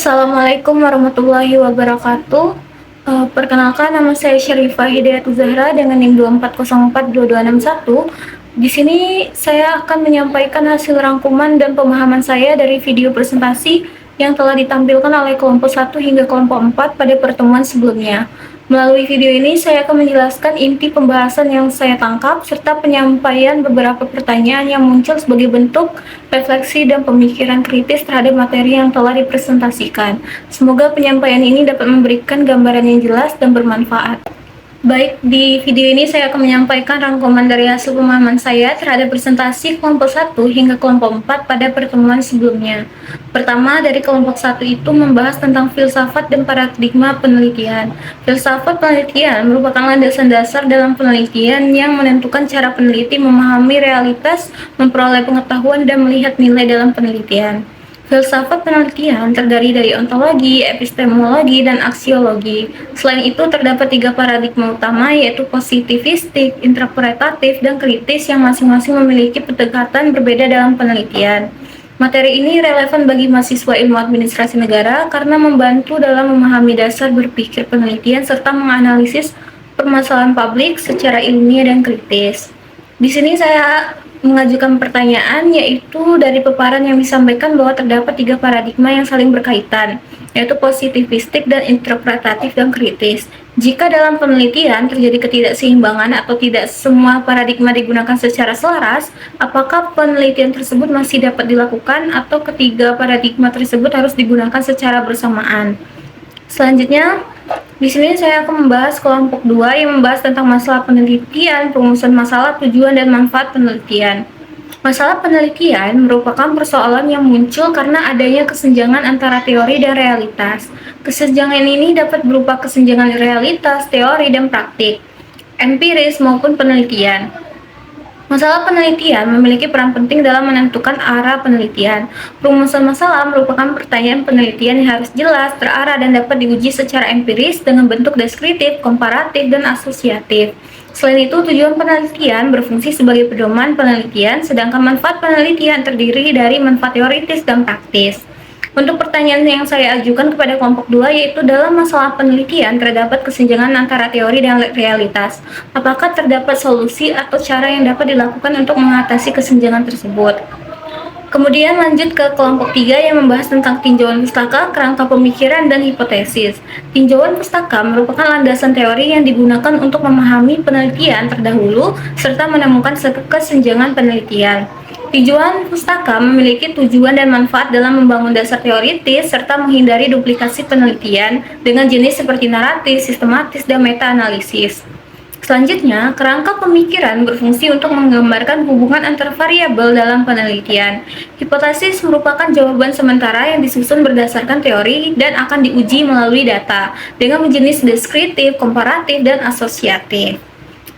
Assalamualaikum warahmatullahi wabarakatuh. Perkenalkan, nama saya Syarifah Hidayatuz Zahra dengan NIM 24042261. Di sini saya akan menyampaikan hasil rangkuman dan pemahaman saya dari video presentasi yang telah ditampilkan oleh kelompok 1 hingga kelompok 4 pada pertemuan sebelumnya. Melalui video ini, saya akan menjelaskan inti pembahasan yang saya tangkap, serta penyampaian beberapa pertanyaan yang muncul sebagai bentuk refleksi dan pemikiran kritis terhadap materi yang telah dipresentasikan. Semoga penyampaian ini dapat memberikan gambaran yang jelas dan bermanfaat. Baik, di video ini saya akan menyampaikan rangkuman dari hasil pemahaman saya terhadap presentasi kelompok 1 hingga kelompok 4 pada pertemuan sebelumnya. Pertama, dari kelompok 1 itu membahas tentang filsafat dan paradigma penelitian. Filsafat penelitian merupakan landasan dasar dalam penelitian yang menentukan cara peneliti memahami realitas, memperoleh pengetahuan, dan melihat nilai dalam penelitian. Filsafat penelitian terdiri dari ontologi, epistemologi, dan aksiologi. Selain itu, terdapat 3 paradigma utama, yaitu positivistik, interpretatif, dan kritis yang masing-masing memiliki pendekatan berbeda dalam penelitian. Materi ini relevan bagi mahasiswa ilmu administrasi negara karena membantu dalam memahami dasar berpikir penelitian serta menganalisis permasalahan publik secara ilmiah dan kritis. Di sini saya mengajukan pertanyaan, yaitu dari paparan yang disampaikan bahwa terdapat 3 paradigma yang saling berkaitan, yaitu positivistik dan interpretatif dan kritis. Jika dalam penelitian terjadi ketidakseimbangan atau tidak semua paradigma digunakan secara selaras, apakah penelitian tersebut masih dapat dilakukan atau ketiga paradigma tersebut harus digunakan secara bersamaan? Selanjutnya, di sini saya akan membahas kelompok 2 yang membahas tentang masalah penelitian, perumusan masalah, tujuan, dan manfaat penelitian. Masalah penelitian merupakan persoalan yang muncul karena adanya kesenjangan antara teori dan realitas. Kesenjangan ini dapat berupa kesenjangan realitas, teori, dan praktik, empiris maupun penelitian. Masalah penelitian memiliki peran penting dalam menentukan arah penelitian. Perumusan masalah merupakan pertanyaan penelitian yang harus jelas, terarah, dan dapat diuji secara empiris dengan bentuk deskriptif, komparatif, dan asosiatif. Selain itu, tujuan penelitian berfungsi sebagai pedoman penelitian, sedangkan manfaat penelitian terdiri dari manfaat teoritis dan praktis. Untuk pertanyaan yang saya ajukan kepada kelompok 2, yaitu dalam masalah penelitian terdapat kesenjangan antara teori dan realitas. Apakah terdapat solusi atau cara yang dapat dilakukan untuk mengatasi kesenjangan tersebut? Kemudian lanjut ke kelompok 3 yang membahas tentang tinjauan pustaka, kerangka pemikiran, dan hipotesis. Tinjauan pustaka merupakan landasan teori yang digunakan untuk memahami penelitian terdahulu serta menemukan kesenjangan penelitian. Tinjauan pustaka memiliki tujuan dan manfaat dalam membangun dasar teoritis serta menghindari duplikasi penelitian dengan jenis seperti naratif, sistematis, dan meta-analisis. Selanjutnya, kerangka pemikiran berfungsi untuk menggambarkan hubungan antar variabel dalam penelitian. Hipotesis merupakan jawaban sementara yang disusun berdasarkan teori dan akan diuji melalui data dengan jenis deskriptif, komparatif, dan asosiatif.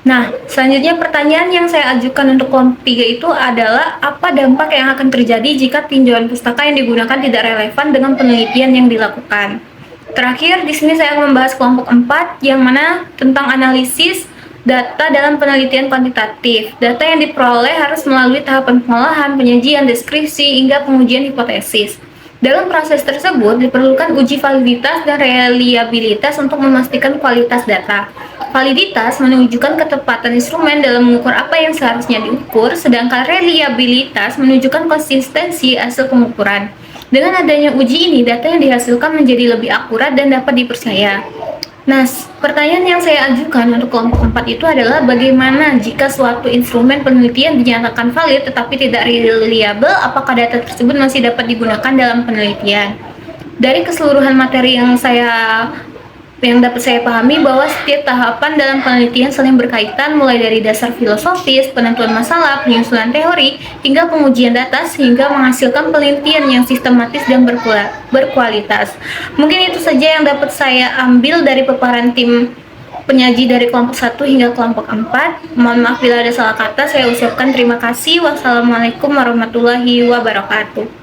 Nah, selanjutnya pertanyaan yang saya ajukan untuk kelompok 3 itu adalah apa dampak yang akan terjadi jika tinjauan pustaka yang digunakan tidak relevan dengan penelitian yang dilakukan. Terakhir, di sini saya akan membahas kelompok 4 yang mana tentang analisis data dalam penelitian kuantitatif. Data yang diperoleh harus melalui tahapan pengolahan, penyajian, deskripsi, hingga pengujian hipotesis. Dalam proses tersebut diperlukan uji validitas dan reliabilitas untuk memastikan kualitas data. Validitas menunjukkan ketepatan instrumen dalam mengukur apa yang seharusnya diukur, sedangkan reliabilitas menunjukkan konsistensi hasil pengukuran. Dengan adanya uji ini, data yang dihasilkan menjadi lebih akurat dan dapat dipercaya. Nah, pertanyaan yang saya ajukan untuk kelompok 4 itu adalah bagaimana jika suatu instrumen penelitian dinyatakan valid tetapi tidak reliable, apakah data tersebut masih dapat digunakan dalam penelitian? Dari keseluruhan materi yang dapat saya pahami bahwa setiap tahapan dalam penelitian saling berkaitan, mulai dari dasar filosofis, penentuan masalah, penyusunan teori, hingga pengujian data sehingga menghasilkan penelitian yang sistematis dan berkualitas. Mungkin itu saja yang dapat saya ambil dari paparan tim penyaji dari kelompok 1 hingga kelompok 4. Mohon maaf bila ada salah kata. Saya ucapkan terima kasih. Wassalamualaikum warahmatullahi wabarakatuh.